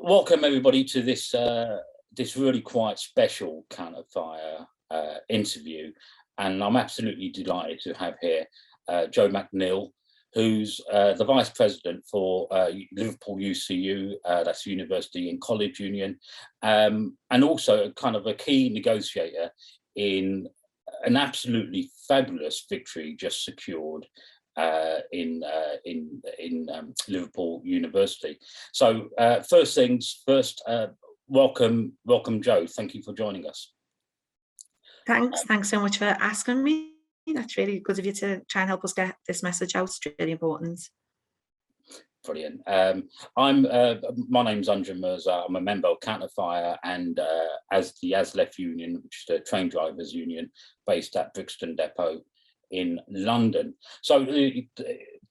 Welcome everybody to this this really quite special Counterfire interview, and I'm absolutely delighted to have here Joe McNeill, who's the Vice President for Liverpool UCU, that's University and College Union, and also kind of a key negotiator in an absolutely fabulous victory just secured in Liverpool University. So first things first, welcome Joe. Thank you for joining us. Thanks so much for asking me. That's really good of you to try and help us get this message out. It's really important. Brilliant. My name's Unjum Mirza. I'm a member of Counterfire and as the ASLEF union, which is the train drivers union based at Brixton Depot in London. So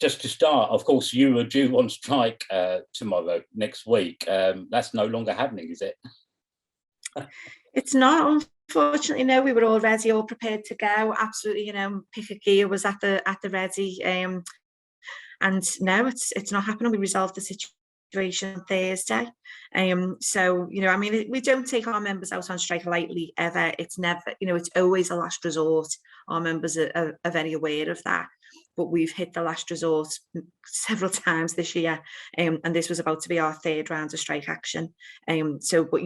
just to start, of course, you are due on strike tomorrow, next week. That's no longer happening, is it? It's not, unfortunately. No, we were all ready, all prepared to go. Absolutely, pick a gear was at the ready. And no, it's not happening. We resolved the situation on Thursday. So, I mean, we don't take our members out on strike lightly ever. It's never, it's always a last resort. Our members are very aware of that. But we've hit the last resort several times this year. And this was about to be our third round of strike action. But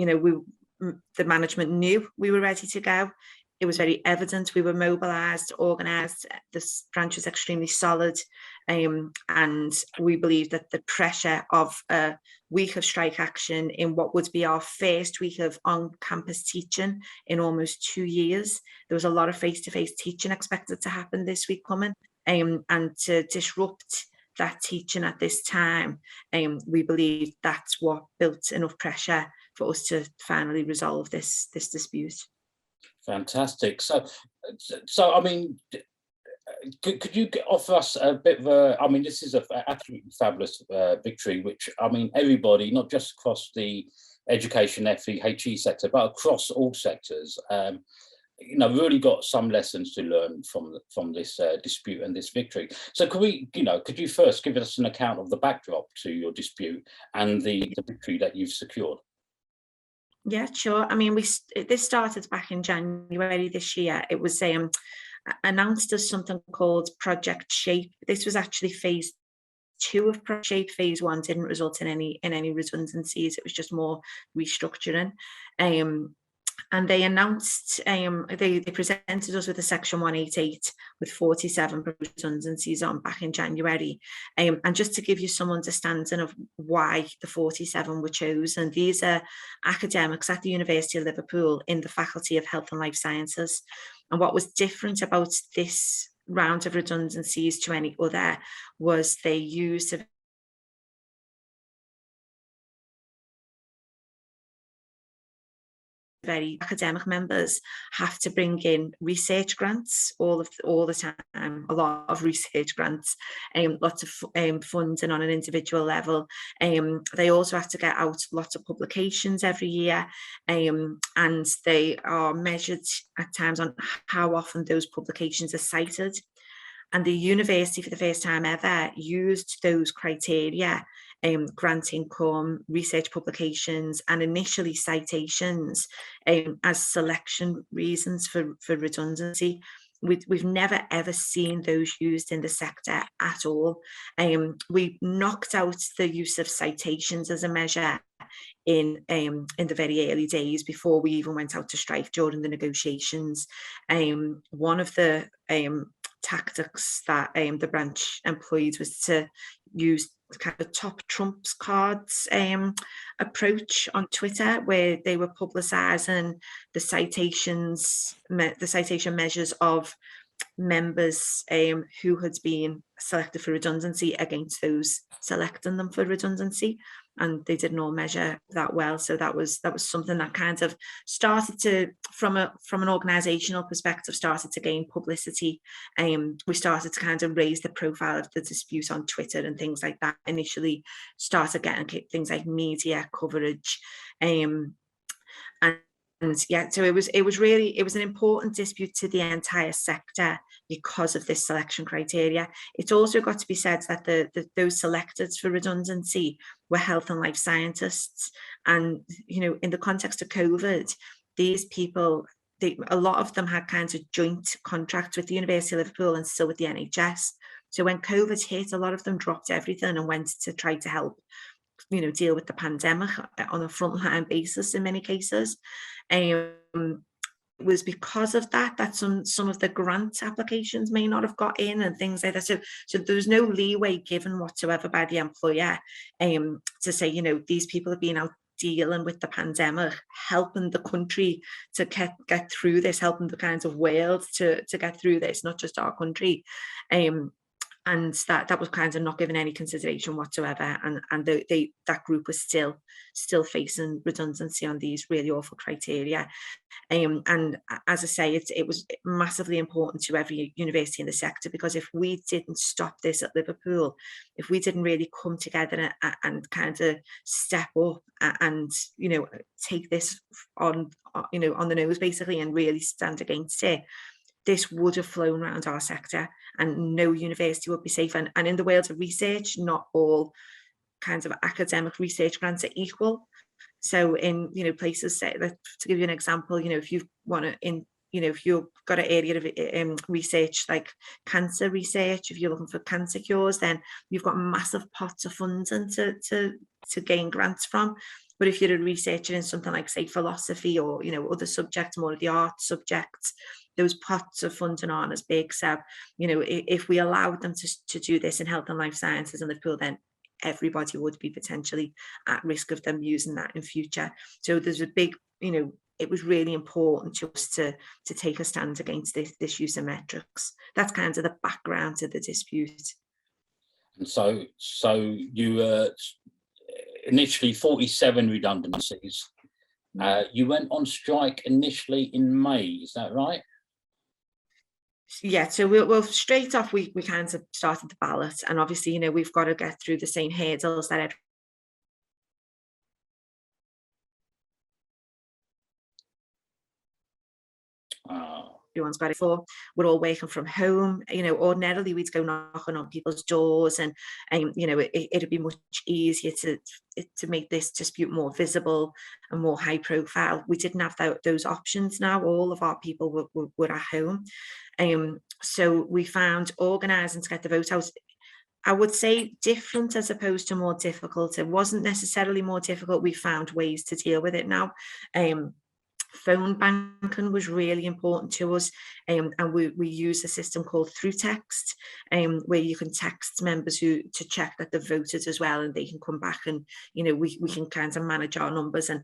the management knew we were ready to go. It was very evident. We were mobilised, organised. This branch was extremely solid. And we believe that the pressure of a week of strike action in what would be our first week of on-campus teaching in almost 2 years, there was a lot of face-to-face teaching expected to happen this week coming. And to disrupt that teaching at this time, we believe that's what built enough pressure for us to finally resolve this dispute. Fantastic. So I mean, could you offer us a bit of a, I mean, this is an absolutely fabulous victory, which, I mean, everybody, not just across the education FEHE sector, but across all sectors, really got some lessons to learn from this dispute and this victory. So could you first give us an account of the backdrop to your dispute and the victory that you've secured? Yeah, sure. I mean, this started back in January this year. It was announced as something called Project Shape. This was actually phase 2 of Project Shape. Phase 1 didn't result in any redundancies. It was just more restructuring. And they announced, they presented us with a Section 188 with 47 redundancies on back in January. And just to give you some understanding of why the 47 were chosen, these are academics at the University of Liverpool in the Faculty of Health and Life Sciences. And what was different about this round of redundancies to any other was they used a very academic members have to bring in research grants all the time, a lot of research grants, lots of funding on an individual level. They also have to get out lots of publications every year, and they are measured at times on how often those publications are cited. And the university, for the first time ever, used those criteria, grant income, research publications, and initially citations as selection reasons for redundancy. We've never ever seen those used in the sector at all. We knocked out the use of citations as a measure in the very early days before we even went out to strike during the negotiations. One of the tactics that the branch employed was to use kind of top trumps cards approach on Twitter, where they were publicising the citation measures of members who had been selected for redundancy against those selecting them for redundancy, and they didn't all measure that well. So that was something that kind of started to, from an organisational perspective, started to gain publicity. We started to kind of raise the profile of the dispute on Twitter and things like that. Initially started getting things like media coverage, and yeah, so it was an important dispute to the entire sector. because of this selection criteria. It's also got to be said that those selected for redundancy were health and life scientists. And, you know, in the context of COVID, these people, a lot of them had kinds of joint contracts with the University of Liverpool and still with the NHS. So when COVID hit, a lot of them dropped everything and went to try to help, you know, deal with the pandemic on a frontline basis in many cases. It was because of that some of the grant applications may not have got in and things like that. So there was no leeway given whatsoever by the employer to say, you know, these people have been out dealing with the pandemic, helping the country to get through this, helping the kinds of world to get through this, not just our country. And that was kind of not given any consideration whatsoever, and that group was still facing redundancy on these really awful criteria. And as I say, it was massively important to every university in the sector, because if we didn't stop this at Liverpool, if we didn't really come together and kind of step up and, you know, take this on, you know, on the nose basically, and really stand against it, this would have flown around our sector and no university would be safe. And in the world of research, not all kinds of academic research grants are equal. So in, you know, places, say, to give you an example, you know, if you want to, you know, if you've got an area of research like cancer research, if you're looking for cancer cures, then you've got massive pots of funding to gain grants from. But if you're a researcher in something like, say, philosophy or, you know, other subjects, more of the art subjects, those pots of funding aren't as big. So, you know, if we allowed them to do this in health and life sciences in Liverpool, then everybody would be potentially at risk of them using that in future. So there's a big, you know, it was really important to us to take a stand against this use of metrics. That's kind of the background to the dispute. And so you initially 47 redundancies. You went on strike initially in May, is that right? Yeah, so we'll straight off, we kind of started the ballot, and obviously, you know, we've got to get through the same hurdles that everyone's got it for. We're all working from home. You know, ordinarily we'd go knocking on people's doors, and you know, it'd be much easier to make this dispute more visible and more high profile. We didn't have those options now. All of our people were at home. So we found organising to get the vote out, I would say, different as opposed to more difficult. It wasn't necessarily more difficult. We found ways to deal with it now. Phone banking was really important to us, and we use a system called through text, where you can text members to check that they've voted as well, and they can come back, and, you know, we can kind of manage our numbers. And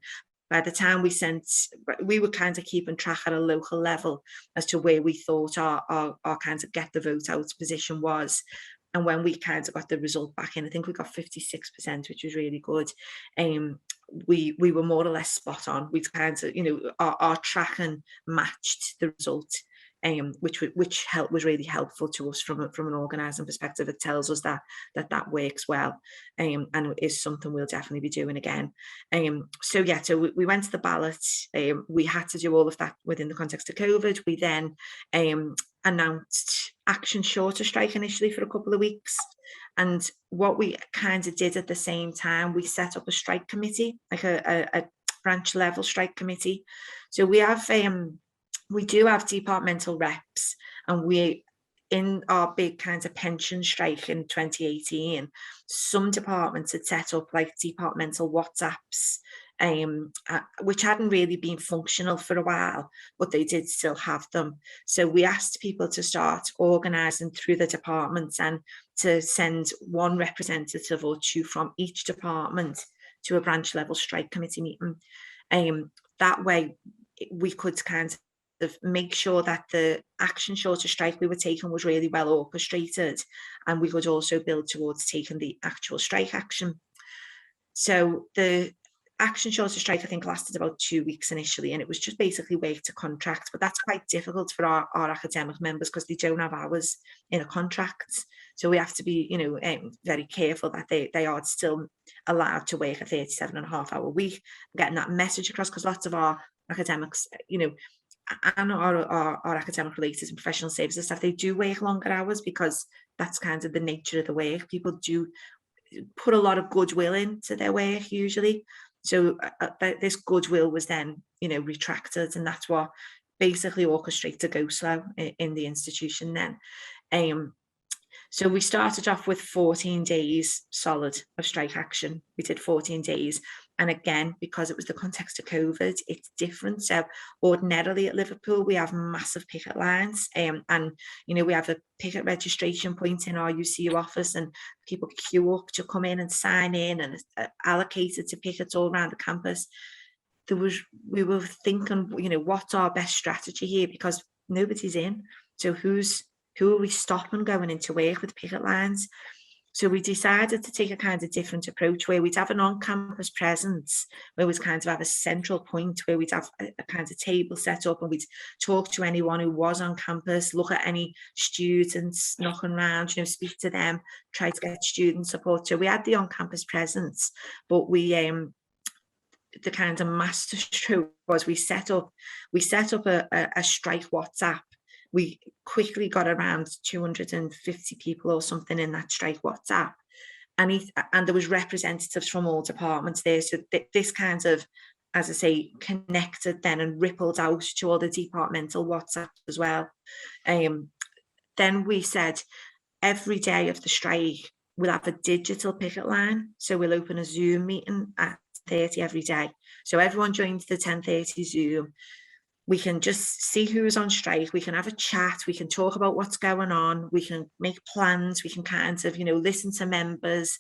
by the time we were kind of keeping track at a local level as to where we thought our kind of get the vote out position was. And when we kind of got the result back in, I think we got 56%, which was really good. We were more or less spot on. We kind of, you know, our tracking matched the result, which was really helpful to us from an organising perspective. It tells us that works well, and is something we'll definitely be doing again. So yeah, so we went to the ballot. We had to do all of that within the context of COVID. We then announced action short of strike initially for a couple of weeks. And what we kind of did at the same time, we set up a strike committee, like a branch level strike committee. So we do have departmental reps, and we, in our big kind of pension strike in 2018, some departments had set up like departmental WhatsApps, which hadn't really been functional for a while, but they did still have them. So we asked people to start organising through the departments and to send one representative or two from each department to a branch level strike committee meeting. That way we could kind of make sure that the action short of strike we were taking was really well orchestrated, and we could also build towards taking the actual strike action. So the action short of strike, I think, lasted about 2 weeks initially, and it was just basically work to contract. But that's quite difficult for our academic members because they don't have hours in a contract. So we have to be, you know, very careful that they are still allowed to work a 37.5-hour week, getting that message across, because lots of our academics, you know, and our academic relators and professional services staff, they do work longer hours because that's kind of the nature of the work. People do put a lot of goodwill into their work usually. So this goodwill was then, retracted, and that's what basically orchestrates a go slow in the institution then. So we started off with 14 days solid of strike action. We did 14 days. And again, because it was the context of COVID, it's different. So ordinarily at Liverpool, we have massive picket lines, and we have a picket registration point in our UCU office, and people queue up to come in and sign in, and it's allocated to pickets all around the campus. We were thinking, what's our best strategy here? Because nobody's in. So who are we stopping going into work with picket lines? So we decided to take a kind of different approach where we'd have an on-campus presence, where we'd kind of have a central point where we'd have a kind of table set up, and we'd talk to anyone who was on campus, look at any students knocking around, speak to them, try to get student support. So we had the on-campus presence, but we the kind of master stroke was we set up a strike WhatsApp. We quickly got around 250 people or something in that strike WhatsApp, and there was representatives from all departments there. So this kind of, as I say, connected then and rippled out to all the departmental WhatsApp as well. Then we said every day of the strike we'll have a digital picket line. So we'll open a Zoom meeting at 10:30 every day. So everyone joins the 10:30 Zoom. We can just see who's on strike. We can have a chat. We can talk about what's going on. We can make plans. We can kind of, listen to members.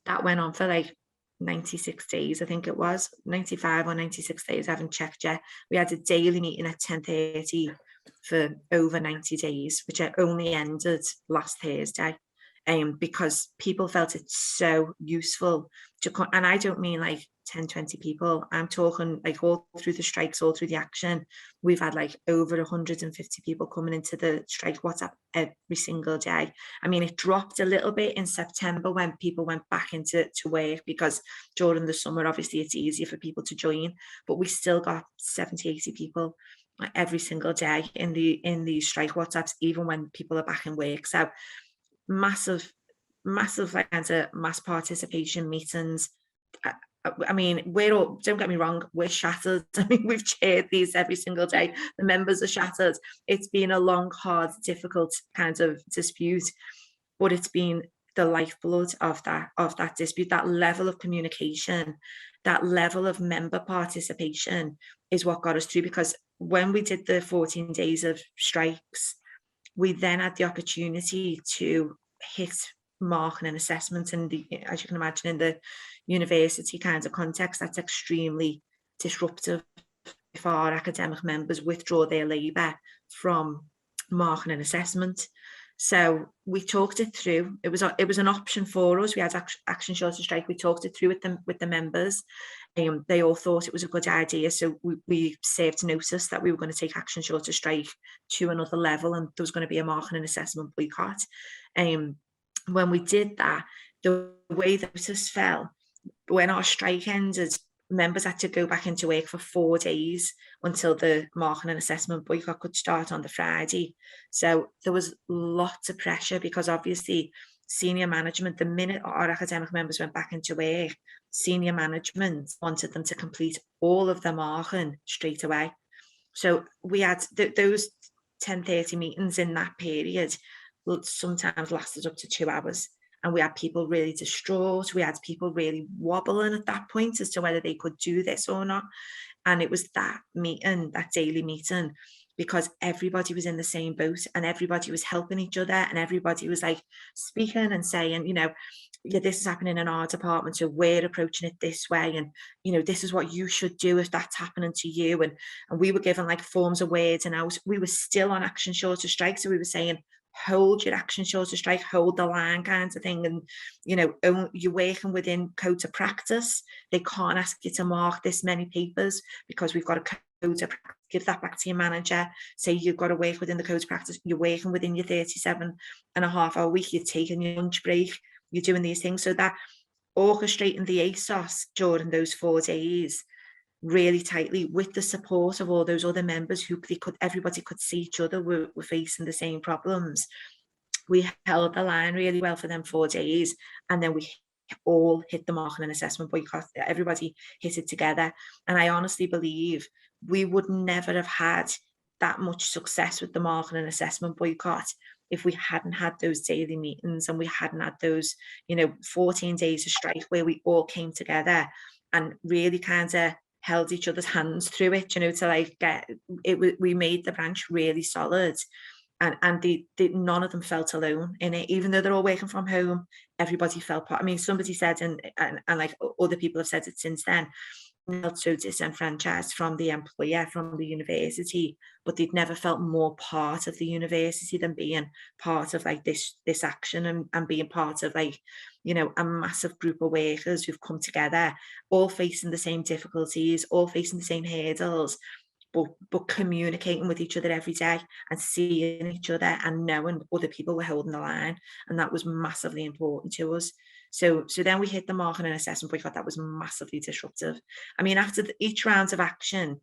That went on for like 96 days, I think it was 95 or 96 days. I haven't checked yet. We had a daily meeting at 10:30 for over 90 days, which only ended last Thursday. Because people felt it so useful to come, and I don't mean like 10, 20 people. I'm talking like all through the strikes, all through the action. We've had like over 150 people coming into the strike WhatsApp every single day. I mean, it dropped a little bit in September when people went back into work, because during the summer, obviously it's easier for people to join, but we still got 70, 80 people every single day in the strike WhatsApps, even when people are back in work. So massive like kinds of mass participation meetings. I mean, don't get me wrong, we're shattered. I mean, we've chaired these every single day. The members are shattered. It's been a long, hard, difficult kind of dispute, but it's been the lifeblood of that dispute. That level of communication, that level of member participation is what got us through, because when we did the 14 days of strikes, we then had the opportunity to hit marking and assessment, and as you can imagine, in the university kinds of context, that's extremely disruptive if our academic members withdraw their labour from marking and assessment. So we talked it through. It was an option for us. We had action short of strike. We talked it through with the members. They all thought it was a good idea. So we served notice that we were going to take action short of strike to another level, and there was going to be a marking and assessment boycott. When we did that, the way the notice fell, when our strike ended, members had to go back into work for 4 days until the marking and assessment boycott could start on the Friday. So there was lots of pressure, because obviously senior management, the minute our academic members went back into work, senior management wanted them to complete all of the marking straight away. So we had those 10:30 meetings in that period sometimes lasted up to 2 hours. And we had people really distraught. We had people really wobbling at that point as to whether they could do this or not. And it was that meeting, that daily meeting, because everybody was in the same boat and everybody was helping each other, and everybody was like speaking and saying, yeah, this is happening in our department, so we're approaching it this way, and this is what you should do if that's happening to you. And we were given like forms of words, and we were still on action short of strike, so we were saying, hold your action short of strike, hold the line kind of thing. And, you're working within codes of practice. They can't ask you to mark this many papers because we've got a code of practice. Give that back to your manager. Say you've got to work within the codes of practice. You're working within your 37.5-hour week. You're taking your lunch break. You're doing these things. So that orchestrating the ASOS during those 4 days really tightly with the support of all those other members who everybody could see each other were facing the same problems. We held the line really well for them 4 days, and then we all hit the marking and assessment boycott. Everybody hit it together. And I honestly believe we would never have had that much success with the marking and assessment boycott if we hadn't had those daily meetings and we hadn't had those, 14 days of strike where we all came together and really kind of held each other's hands through it, to like get it. We made the branch really solid. And none of them felt alone in it, even though they're all working from home. Everybody felt part. I mean, somebody said, and like other people have said it since then, felt so disenfranchised from the employer, from the university, but they'd never felt more part of the university than being part of like this action and being part of like, a massive group of workers who've come together, all facing the same difficulties, all facing the same hurdles, but communicating with each other every day and seeing each other and knowing other people were holding the line. And that was massively important to us. So then we hit the marking and assessment boycott. That was massively disruptive. I mean, after each round of action,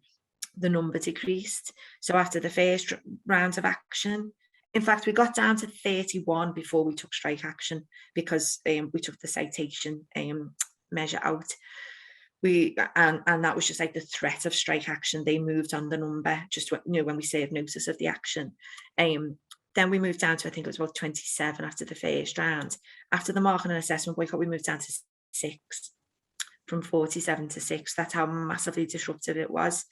the number decreased. So after the first round of action, in fact, we got down to 31 before we took strike action, because we took the citation measure out. And that was just like the threat of strike action. They moved on the number just when we served notice of the action. Then we moved down to, I think it was about 27 after the first round. After the marking and assessment boycott, we moved down to 6, from 47 to 6. That's how massively disruptive it was.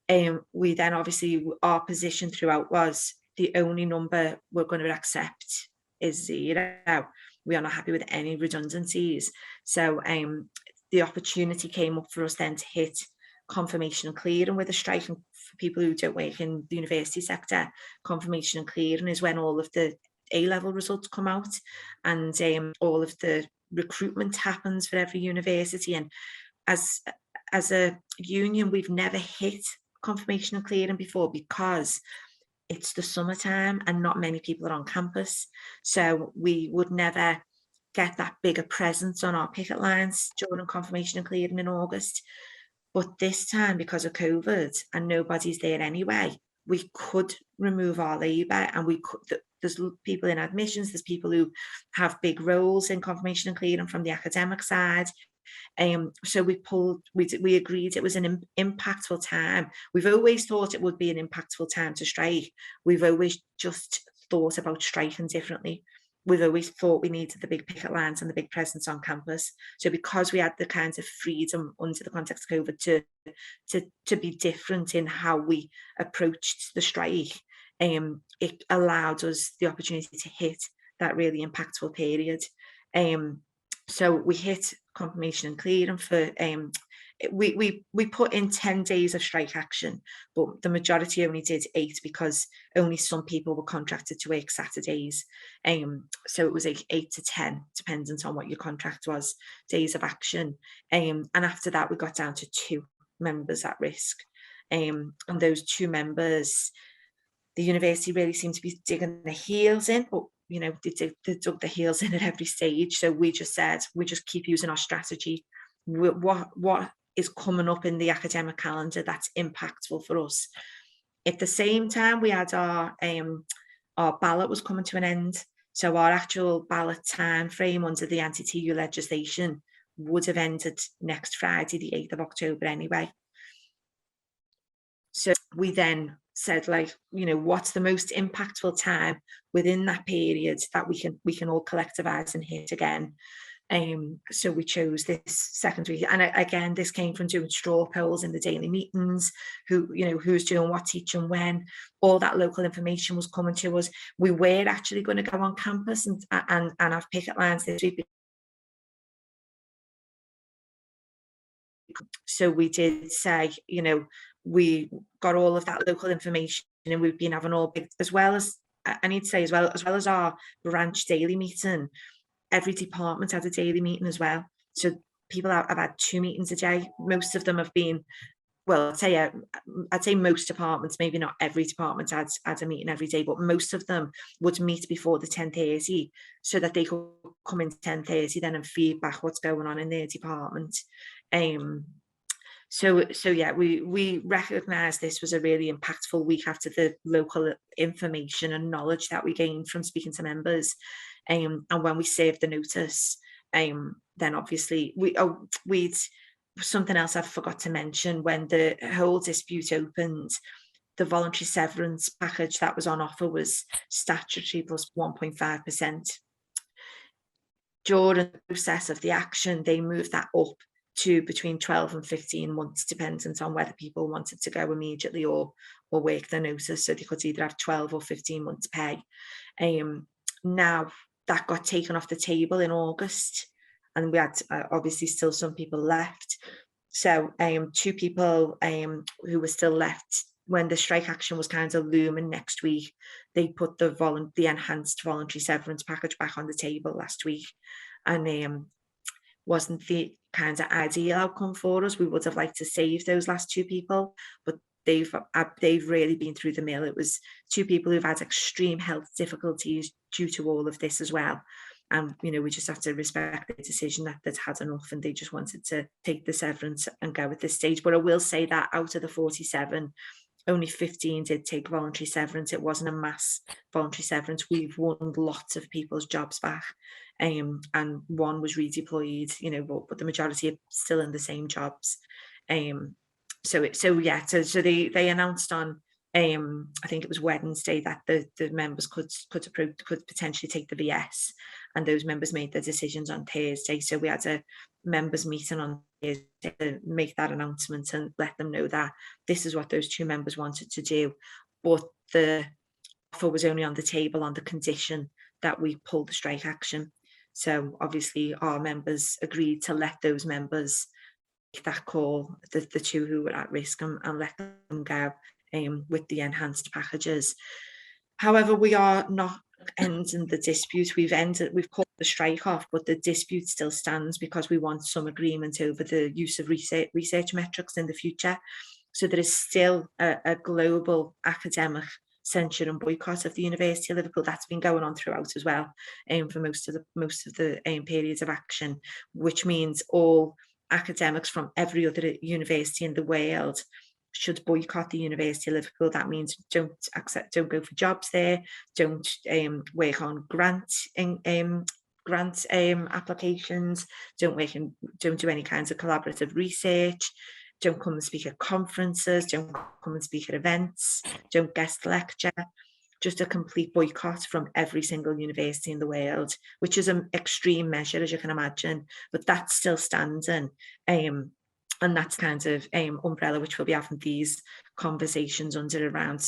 We then obviously, our position throughout was the only number we're going to accept is 0. We are not happy with any redundancies. So the opportunity came up for us then to hit confirmation and clearing with a strike. And for people who don't work in the university sector, confirmation and clearing is when all of the A-level results come out and all of the recruitment happens for every university. And as a union, we've never hit confirmation and clearing before because it's the summertime and not many people are on campus. So we would never get that bigger presence on our picket lines during confirmation and clearing in August. But this time, because of COVID and nobody's there anyway, we could remove our labour, and we could. There's people in admissions, there's people who have big roles in confirmation and clearing from the academic side. So we agreed it was an impactful time. We've always thought it would be an impactful time to strike. We've always just thought about striking differently. We've always thought we needed the big picket lines and the big presence on campus. So because we had the kinds of freedom under the context of COVID to be different in how we approached the strike, it allowed us the opportunity to hit that really impactful period. So we hit confirmation and clearing for we put in 10 days of strike action, but the majority only did 8 because only some people were contracted to work Saturdays. So it was like 8 to 10, dependent on what your contract was, days of action. And after that, we got down to 2 members at risk. And those 2 members, the university really seemed to be digging their heels in, but they dug their heels in at every stage. So we just said, we just keep using our strategy. What is coming up in the academic calendar that's impactful for us. At the same time, we had our ballot was coming to an end. So our actual ballot time frame under the anti-TU legislation would have ended next Friday, the 8th of October anyway. So we then said, what's the most impactful time within that period that we can all collectivise and hit again. So we chose this second week, and again, this came from doing straw polls in the daily meetings. Who's doing what, teaching when. All that local information was coming to us. We were actually going to go on campus and have picket lines this week. So we did say, we got all of that local information, and we've been having all big, as well as I need to say, as well as our branch daily meeting. Every department had a daily meeting as well. So people have had 2 meetings a day. Most of them have been, well, I'd say most departments, maybe not every department had a meeting every day, but most of them would meet before the 10:30 so that they could come in 10:30 then and feedback what's going on in their department. So yeah, we recognised this was a really impactful week after the local information and knowledge that we gained from speaking to members, and when we served the notice, then obviously we'd something else I forgot to mention when the whole dispute opened. The voluntary severance package that was on offer was statutory plus 1.5%. During the process of the action, they moved that up to between 12 and 15 months, dependent on whether people wanted to go immediately or work their notice. So they could either have 12 or 15 months pay. Now that got taken off the table in August, and we had obviously still some people left. So 2 people who were still left when the strike action was kind of looming next week, they put the enhanced voluntary severance package back on the table last week, and wasn't the kind of ideal outcome for us. We would have liked to save those last 2 people, but they've really been through the mill. It was 2 people who've had extreme health difficulties due to all of this as well. And we just have to respect the decision that they'd had enough, and they just wanted to take the severance and go at this stage. But I will say that out of the 47, only 15 did take voluntary severance. It wasn't a mass voluntary severance. We've won lots of people's jobs back, and one was redeployed, but the majority are still in the same jobs. So they announced on I think it was Wednesday that the members could potentially take the VS, and those members made their decisions on Thursday. So we had a members meeting on Thursday to make that announcement and let them know that this is what those 2 members wanted to do, but the offer was only on the table on the condition that we pull the strike action. So obviously our members agreed to let those members make that call, the 2 who were at risk, and let them go with the enhanced packages. However, we are not ending the dispute. We've called the strike off, but the dispute still stands because we want some agreement over the use of research metrics in the future. So there is still a global academic censure and boycott of the University of Liverpool that's been going on throughout as well, for most of the periods of action, which means all academics from every other university in the world should boycott the University of Liverpool. That means don't go for jobs there, don't work on grant applications, don't do any kinds of collaborative research, don't come and speak at conferences, don't come and speak at events, don't guest lecture. Just a complete boycott from every single university in the world, which is an extreme measure, as you can imagine, but that's still standing. And that's kind of umbrella which we'll be having these conversations under, around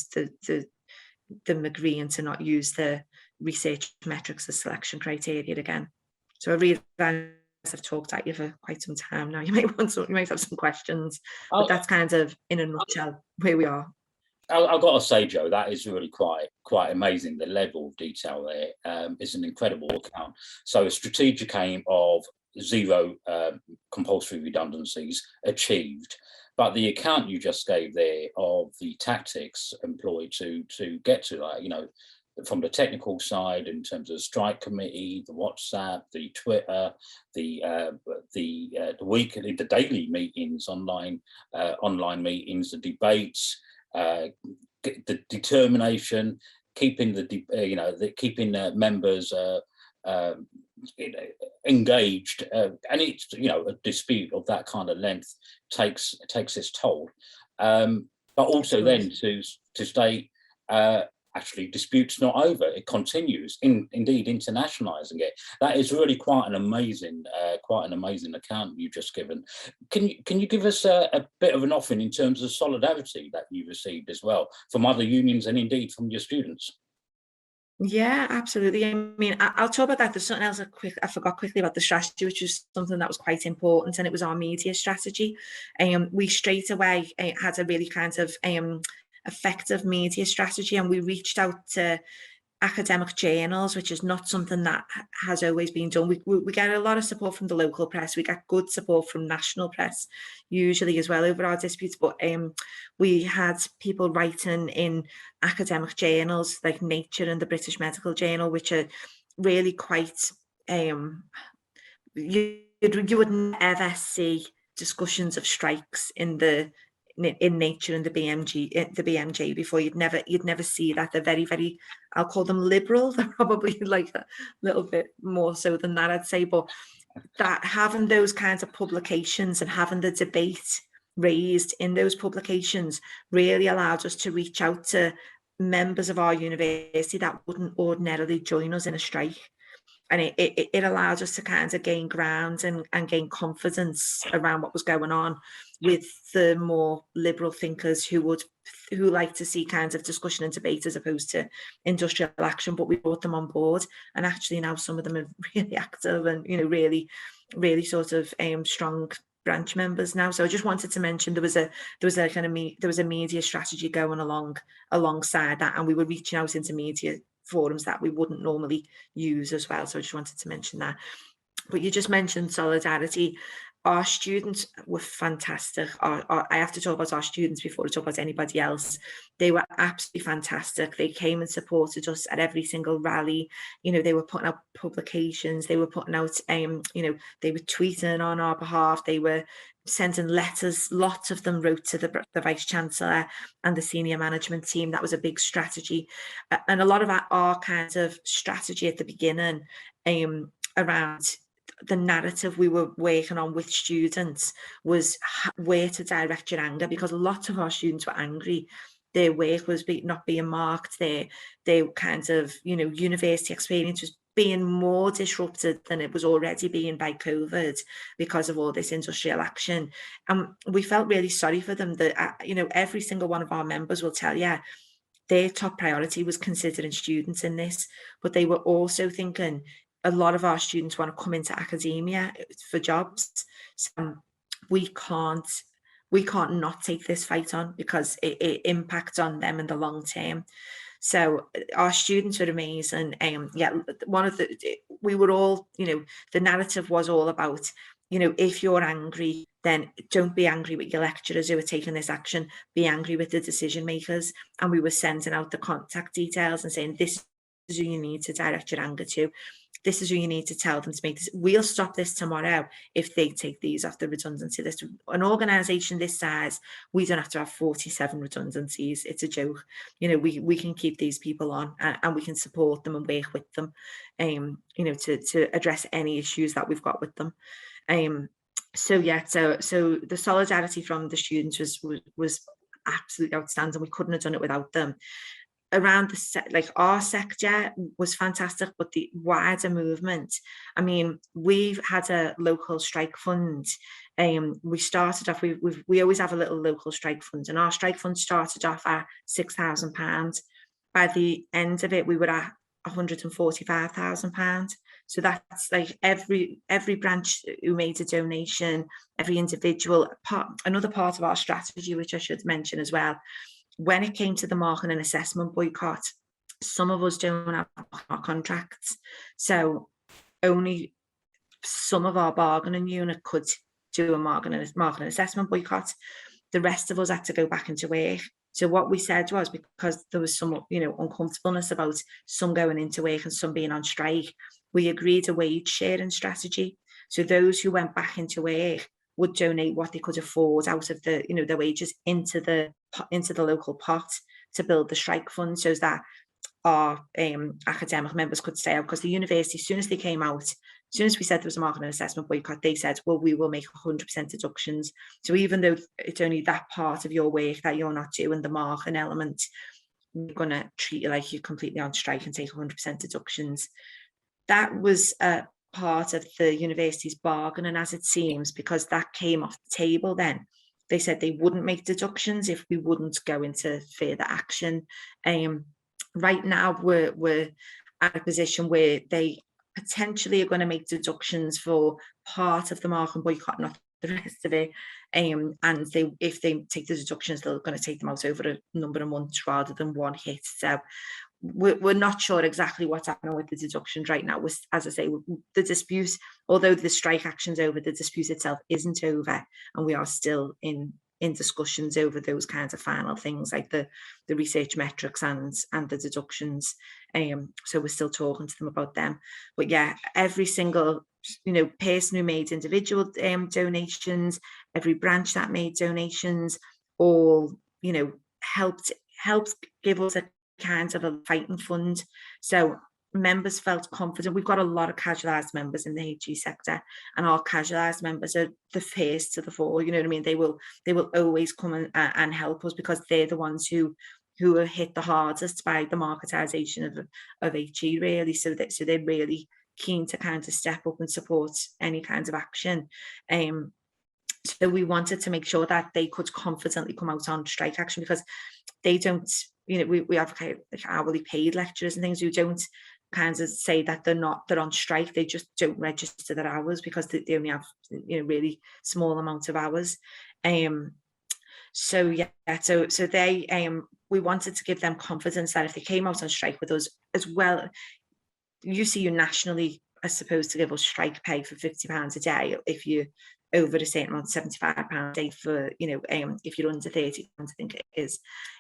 them agreeing to not use the research metrics as selection criteria again. So I realise I've talked at you for quite some time now. You might have some questions, but that's kind of in a nutshell where we are. I've got to say, Joe, that is really quite amazing. The level of detail there is an incredible account. So a strategic aim of 0 compulsory redundancies achieved, but the account you just gave there of the tactics employed to get to that, from the technical side in terms of the strike committee, the WhatsApp, the Twitter, the weekly, the daily meetings, online meetings, the debates, the determination, keeping the members engaged, and it's a dispute of that kind of length takes its toll, but also then to state actually dispute's not over, it continues, indeed internationalizing it. That is really quite an amazing account you've just given. Can you give us a bit of an offering in terms of solidarity that you received as well from other unions and indeed from your students? Yeah, absolutely. I mean, I'll talk about that. There's something else I forgot quickly about the strategy, which was something that was quite important, and it was our media strategy. We straight away had a really kind of effective media strategy, and we reached out to academic journals, which is not something that has always been done. We get a lot of support from the local press. We get good support from national press usually as well over our disputes, but we had people writing in academic journals like Nature and the British Medical Journal, which are really quite you wouldn't ever see discussions of strikes in nature in the BMJ before. You'd never see that. They're very, very, I'll call them liberal. They're probably like a little bit more so than that, I'd say. But that having those kinds of publications and having the debate raised in those publications really allowed us to reach out to members of our university that wouldn't ordinarily join us in a strike. And it allowed us to kind of gain ground and gain confidence around what was going on with the more liberal thinkers who like to see kinds of discussion and debate as opposed to industrial action. But we brought them on board, and actually now some of them are really active and, you know, really, really sort of strong branch members now. So I just wanted to mention there was a media strategy going alongside that, and we were reaching out into media forums that we wouldn't normally use as well. So I just wanted to mention that. But you just mentioned solidarity. Our students were fantastic. I have to talk about our students before I talk about anybody else. They were absolutely fantastic. They came and supported us at every single rally. You know, they were putting out publications. They were putting out, you know, they were tweeting on our behalf. They were sending letters. Lots of them wrote to the Vice Chancellor and the senior management team. That was a big strategy. And a lot of our kind of strategy at the beginning around the narrative we were working on with students was where to direct your anger, because lots of our students were angry. Their work was not being marked. Their kind of, you know, university experience was being more disrupted than it was already being by COVID because of all this industrial action. And we felt really sorry for them. That, you know, every single one of our members will tell you their top priority was considering students in this, but they were also thinking, a lot of our students want to come into academia for jobs. So we can't not take this fight on, because it impacts on them in the long term. So our students were amazing. Yeah, we were all, you know, the narrative was all about, you know, if you're angry, then don't be angry with your lecturers who are taking this action, be angry with the decision makers. And we were sending out the contact details and saying, this is who you need to direct your anger to. This is who you need to tell them to make this. We'll stop this tomorrow if they take these off the redundancy list. An organisation this size, we don't have to have 47 redundancies. It's a joke. You know, we can keep these people on and we can support them and work with them, you know, to address any issues that we've got with them. So yeah, so the solidarity from the students was absolutely outstanding. We couldn't have done it without them. Around our sector was fantastic, but the wider movement, I mean, we've had a local strike fund. We started off, we always have a little local strike fund, and our strike fund started off at £6,000. By the end of it, we were at £145,000. So that's like every branch who made a donation, every individual part. Another part of our strategy, which I should mention as well, when it came to the marking and assessment boycott, some of us don't have our contracts. So only some of our bargaining unit could do a marking and assessment boycott. The rest of us had to go back into work. So what we said was, because there was some, you know, uncomfortableness about some going into work and some being on strike, we agreed a wage sharing strategy. So those who went back into work would donate what they could afford out of the, you know, their wages into the local pot to build the strike fund, so that our academic members could stay out. Because the university, as soon as they came out, as soon as we said there was a marking and assessment boycott, they said, well, we will make 100% deductions. So even though it's only that part of your work that you're not doing, the marking element, we're going to treat you like you're completely on strike and take 100% deductions. That was part of the university's bargaining, as it seems, because that came off the table then. They said they wouldn't make deductions if we wouldn't go into further action. Right now, we're at a position where they potentially are going to make deductions for part of the marking boycott, not the rest of it. And if they take the deductions, they're going to take them out over a number of months rather than one hit. So we're not sure exactly what's happening with the deductions right now. As I say, the dispute, although the strike action's over, the dispute itself isn't over, and we are still in discussions over those kinds of final things like the research metrics and the deductions. So we're still talking to them about them. But yeah, every single person who made individual donations, every branch that made donations, all helped give us a kind of a fighting fund. So members felt confident. We've got a lot of casualised members in the HE sector, and our casualised members are the first to the fore. You know what I mean? They will always come and help us, because they're the ones who are hit the hardest by the marketisation of HE, really. So they're really keen to kind of step up and support any kinds of action. So we wanted to make sure that they could confidently come out on strike action, because they don't, we have like hourly paid lecturers and things who don't kind of say that they're on strike. They just don't register their hours because they only have really small amount of hours. So they we wanted to give them confidence that if they came out on strike with us as well, UCU nationally are supposed to give us strike pay for £50 a day if you over a certain amount, £75 a day for, if you're under £30, I think it is.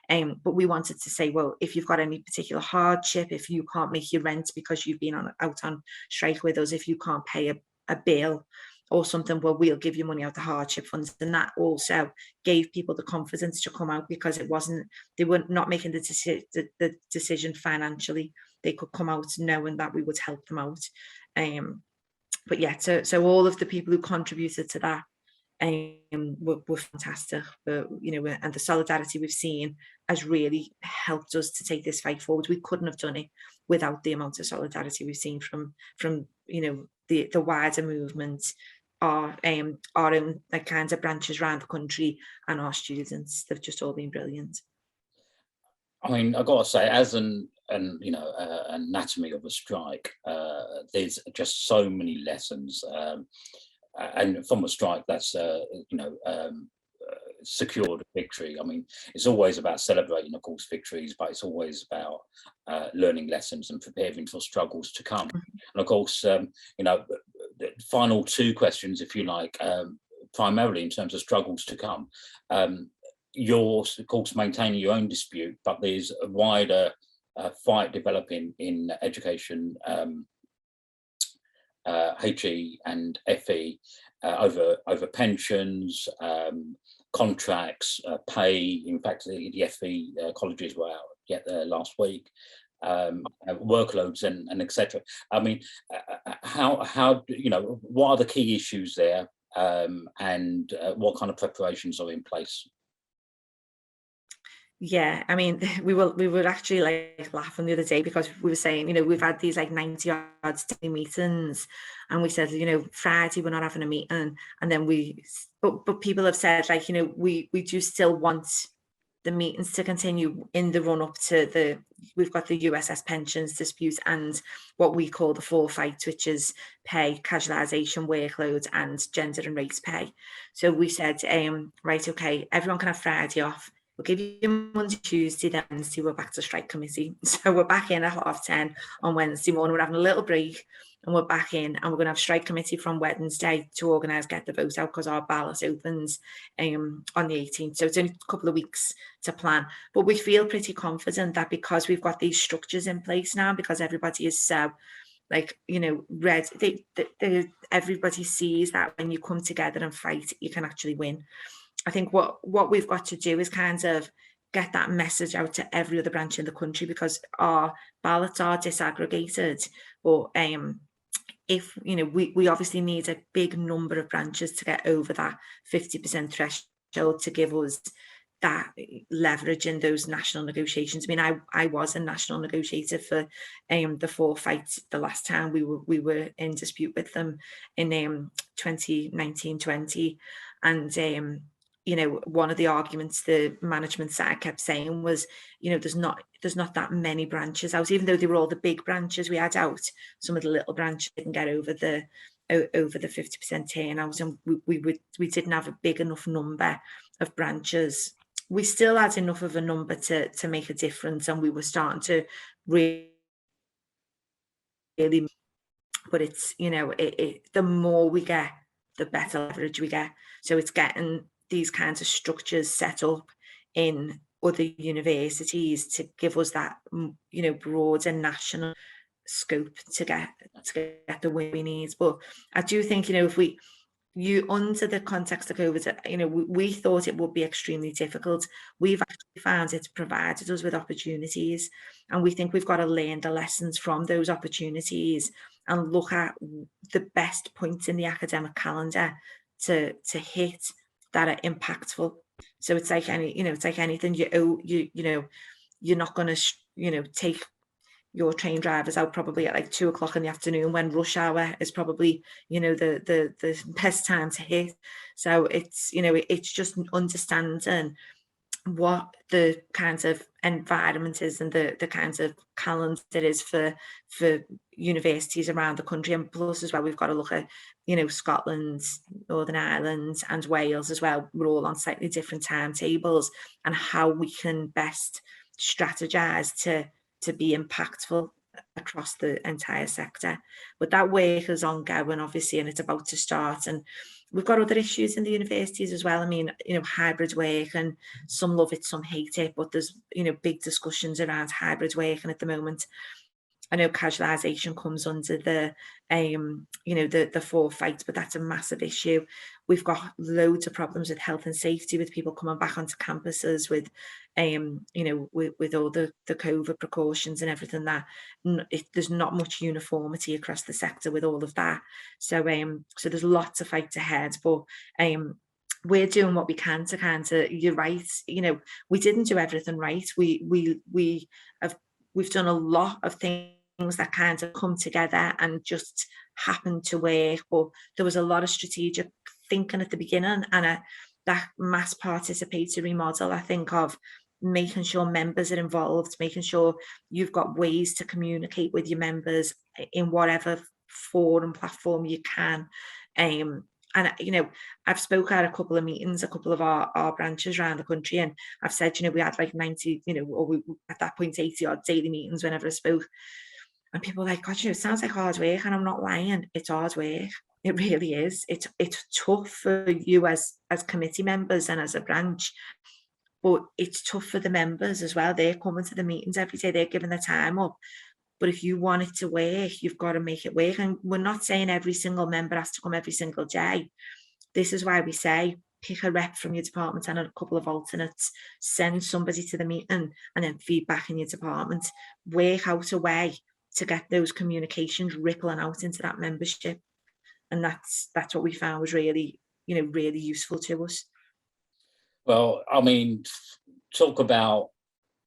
But we wanted to say, well, if you've got any particular hardship, if you can't make your rent because you've been out on strike with us, if you can't pay a bill or something, well, we'll give you money out the hardship funds. And that also gave people the confidence to come out, because they were not making the decision financially. They could come out knowing that we would help them out. But yeah, so all of the people who contributed to that were fantastic. But and the solidarity we've seen has really helped us to take this fight forward. We couldn't have done it without the amount of solidarity we've seen from the wider movement, our own kinds of branches around the country, and our students. They've just all been brilliant. I mean, I've got to say, as an anatomy of a strike, there's just so many lessons, and from a strike that's secured victory. I mean, it's always about celebrating, of course, victories, but it's always about learning lessons and preparing for struggles to come. And of course, the final two questions, if you like, primarily in terms of struggles to come. You're, of course, maintaining your own dispute, but there's a wider fight developing in education, HE and FE, over pensions, contracts, pay. In fact, the FE colleges were out last week. Workloads and etc. I mean, how what are the key issues there, and what kind of preparations are in place? Yeah, I mean, we were actually laughing the other day, because we were saying, we've had these 90-odd daily meetings, and we said, Friday we're not having a meeting, and then but people have said, we do still want the meetings to continue in the run up to we've got the USS pensions dispute and what we call the four fights, which is pay, casualisation, workload, and gender and race pay. So we said, right, okay, everyone can have Friday off. We'll give you Monday, Tuesday, then Wednesday we're back to strike committee. So we're back in at 10:30 on Wednesday morning. We're having a little break, and we're back in, and we're going to have strike committee from Wednesday to organise, get the vote out, because our ballot opens on the 18th. So it's only a couple of weeks to plan. But we feel pretty confident that because we've got these structures in place now, because everybody is so everybody sees that when you come together and fight, you can actually win. I think what we've got to do is kind of get that message out to every other branch in the country, because our ballots are disaggregated. But if we obviously need a big number of branches to get over that 50% threshold to give us that leverage in those national negotiations. I mean, I was a national negotiator for the four fights the last time we were in dispute with them in 2019-20, and one of the arguments the management side kept saying was, there's not that many branches out, even though they were all the big branches we had out. Some of the little branches didn't get over the 50% turnout, and we didn't have a big enough number of branches. We still had enough of a number to make a difference, and we were starting to really, but it's the more we get, the better leverage we get. So it's getting these kinds of structures set up in other universities to give us that broad and national scope to get the win we need. But I do think, if under the context of COVID, we thought it would be extremely difficult. We've actually found it's provided us with opportunities, and we think we've got to learn the lessons from those opportunities and look at the best points in the academic calendar to hit that are impactful. So it's like anything. You're not going to take your train drivers out probably at like 2 o'clock in the afternoon when rush hour is probably the best time to hit. So it's just understanding what the kinds of environment is and the kinds of calendar it is for universities around the country. And plus as well, we've got to look at Scotland, Northern Ireland and Wales as well. We're all on slightly different timetables, and how we can best strategize to be impactful across the entire sector. But that work is ongoing, obviously, and it's about to start. And we've got other issues in the universities as well. I mean, hybrid work, and some love it, some hate it, but there's, big discussions around hybrid work. And at the moment, I know casualisation comes under the forefront, but that's a massive issue. We've got loads of problems with health and safety, with people coming back onto campuses with all the COVID precautions and everything. There's not much uniformity across the sector with all of that. So there's lots of fight ahead, but we're doing what we can to you're right. We didn't do everything right. We've done a lot of things that kind of come together and just happened to work, but there was a lot of strategic thinking at the beginning, and that mass participatory model, I think, of making sure members are involved, making sure you've got ways to communicate with your members in whatever forum platform you can. And I've spoken at a couple of meetings, a couple of our branches around the country, and I've said, we had like 90, or we, at that point 80 odd daily meetings whenever I spoke, and people were like, God, it sounds like hard work, and I'm not lying, it's hard work. It really is. It's tough for you as committee members and as a branch, but it's tough for the members as well. They're coming to the meetings every day, they're giving their time up. But if you want it to work, you've got to make it work. And we're not saying every single member has to come every single day. This is why we say, pick a rep from your department and a couple of alternates, send somebody to the meeting, and then feedback in your department. Work out a way to get those communications rippling out into that membership. And that's what we found was really, really useful to us. Well, I mean, talk about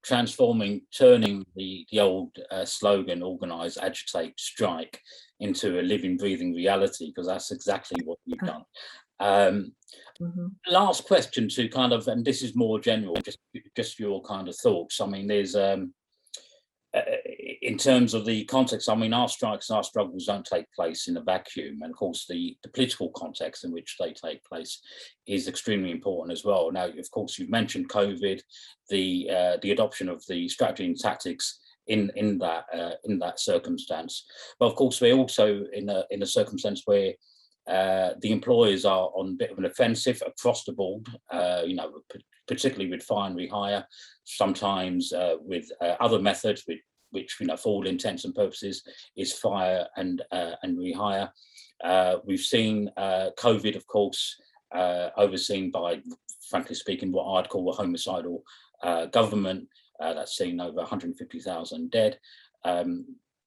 turning the old slogan, organise, agitate, strike, into a living, breathing reality, because that's exactly what you've done. Last question to kind of, and this is more general, just your kind of thoughts. I mean, there's in terms of the context, I mean, our strikes and our struggles don't take place in a vacuum, and of course the political context in which they take place is extremely important as well. Now, of course, you've mentioned COVID, the adoption of the strategy and tactics in that circumstance, but of course we're also in a circumstance where the employers are on a bit of an offensive across the board, particularly with fire and rehire, sometimes with other methods, which for all intents and purposes is fire and rehire. We've seen COVID, of course, overseen by, frankly speaking, what I'd call a homicidal government that's seen over 150,000 dead.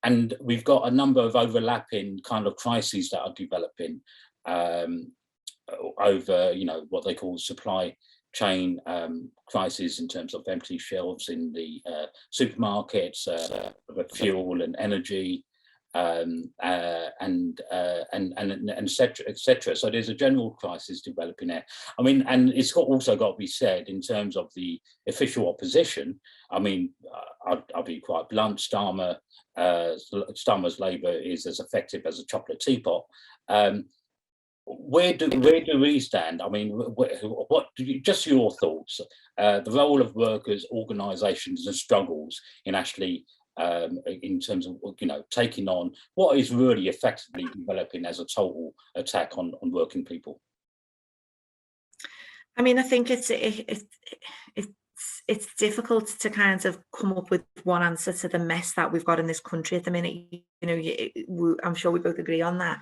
And we've got a number of overlapping kind of crises that are developing over, what they call supply chain crisis in terms of empty shelves in the supermarkets, fuel and energy, and et cetera. So there's a general crisis developing there. I mean, and it's also got to be said in terms of the official opposition. I mean, I'll be quite blunt. Starmer's Labour is as effective as a chocolate teapot. Where do we stand? I mean, just your thoughts, the role of workers, organisations and struggles in actually in terms of taking on what is really effectively developing as a total attack on working people. I mean, I think it's it's difficult to kind of come up with one answer to the mess that we've got in this country at the minute. I'm sure we both agree on that.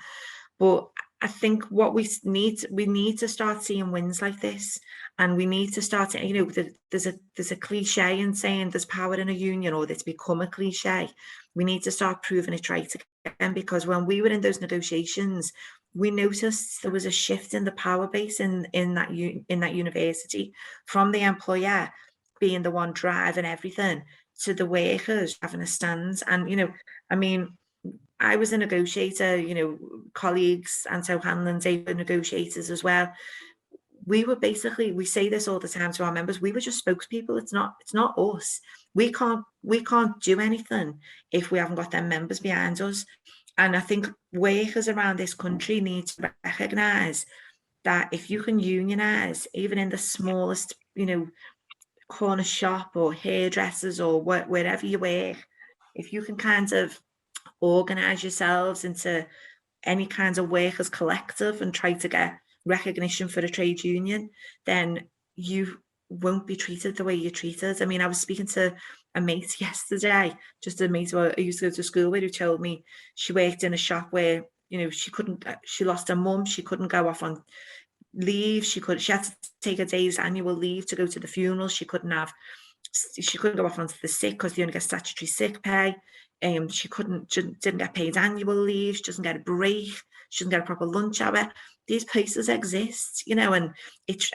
But I think what we need to start seeing wins like this, and we need to start. There's a cliche in saying there's power in a union, or it's become a cliche. We need to start proving it right again, because when we were in those negotiations, we noticed there was a shift in the power base in that university, from the employer being the one driving everything to the workers having a stand. And I mean, I was a negotiator, colleagues, Anto Hanlon, they were negotiators as well. We say this all the time to our members, we were just spokespeople. It's not us. We can't do anything if we haven't got them members behind us. And I think workers around this country need to recognise that if you can unionise, even in the smallest, corner shop or hairdressers or wherever you work, if you can kind of organise yourselves into any kinds of workers collective and try to get recognition for a trade union, then you won't be treated the way you're treated. I mean, I was speaking to a mate yesterday, just a mate who I used to go to school with, who told me she worked in a shop where, she lost her mum, she couldn't go off on leave, she had to take a day's annual leave to go to the funeral, she couldn't go off onto the sick because they only get statutory sick pay. She didn't get paid annual leave, she doesn't get a break, she doesn't get a proper lunch hour. These places exist, and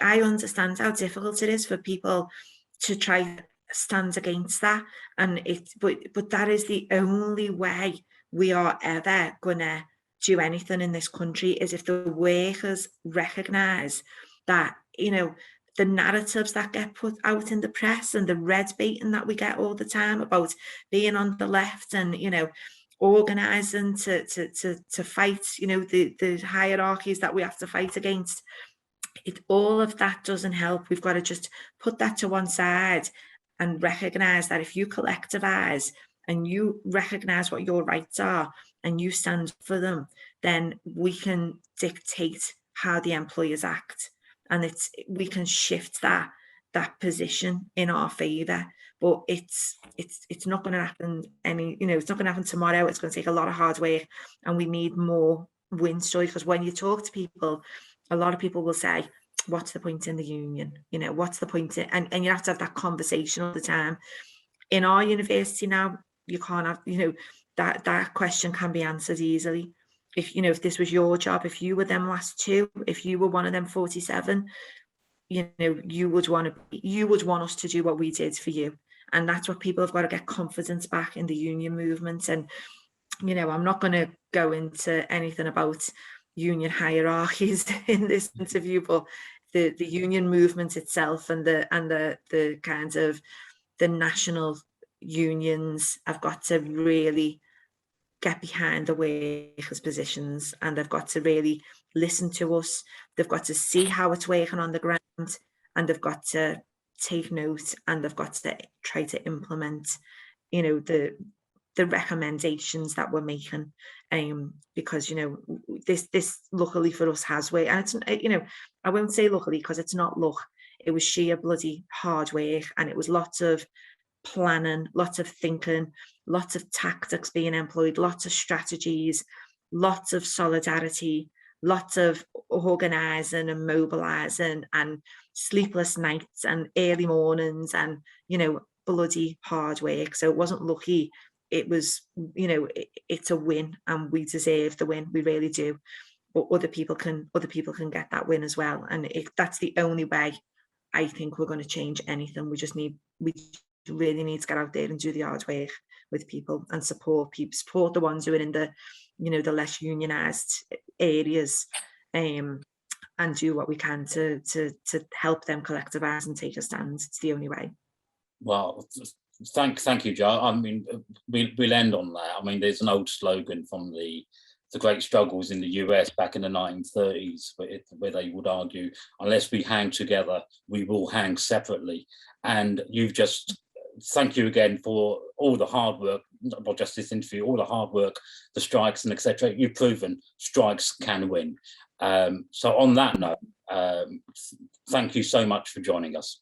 I understand how difficult it is for people to try to stand against that. But that is the only way we are ever gonna do anything in this country, is if the workers recognise that, the narratives that get put out in the press and the red baiting that we get all the time about being on the left and, organising to fight, the hierarchies that we have to fight against. All of that doesn't help. We've got to just put that to one side and recognise that if you collectivise and you recognise what your rights are and you stand for them, then we can dictate how the employers act. And we can shift that position in our favour. But it's not going to happen it's not going to happen tomorrow. It's going to take a lot of hard work, and we need more win stories, because when you talk to people, a lot of people will say, what's the point in the union? What's the point and you have to have that conversation all the time. In our university now, you can't have, that question can be answered easily. If this was your job, if you were them last two, if you were one of them 47, you would want us to do what we did for you. And that's what people have got to get confidence back in the union movement. And I'm not going to go into anything about union hierarchies in this interview, but the union movement itself and the kind of the national unions have got to really get behind the workers' positions, and they've got to really listen to us. They've got to see how it's working on the ground, and they've got to take note, and they've got to try to implement, the recommendations that we're making. Because this luckily for us has worked, and it's I won't say luckily because it's not luck. It was sheer bloody hard work, and it was lots of planning, lots of thinking, lots of tactics being employed, lots of strategies, lots of solidarity, lots of organising and mobilising, and sleepless nights and early mornings, and bloody hard work. So it wasn't lucky. It was, it's a win, and we deserve the win. We really do. But other people can get that win as well. And that's the only way I think we're going to change anything. We really need to get out there and do the hard work with people and support the ones who are in the the less unionized areas, and do what we can to help them collectivize and take a stand. It's the only way. Well, thank you, Jo. I mean, we'll end on that. I mean, there's an old slogan from the great struggles in the US back in the 1930s, where they would argue, unless we hang together, we will hang separately. And you've just, thank you again for all the hard work, not just this interview, all the hard work, the strikes and etc. You've proven strikes can win. So on that note, thank you so much for joining us.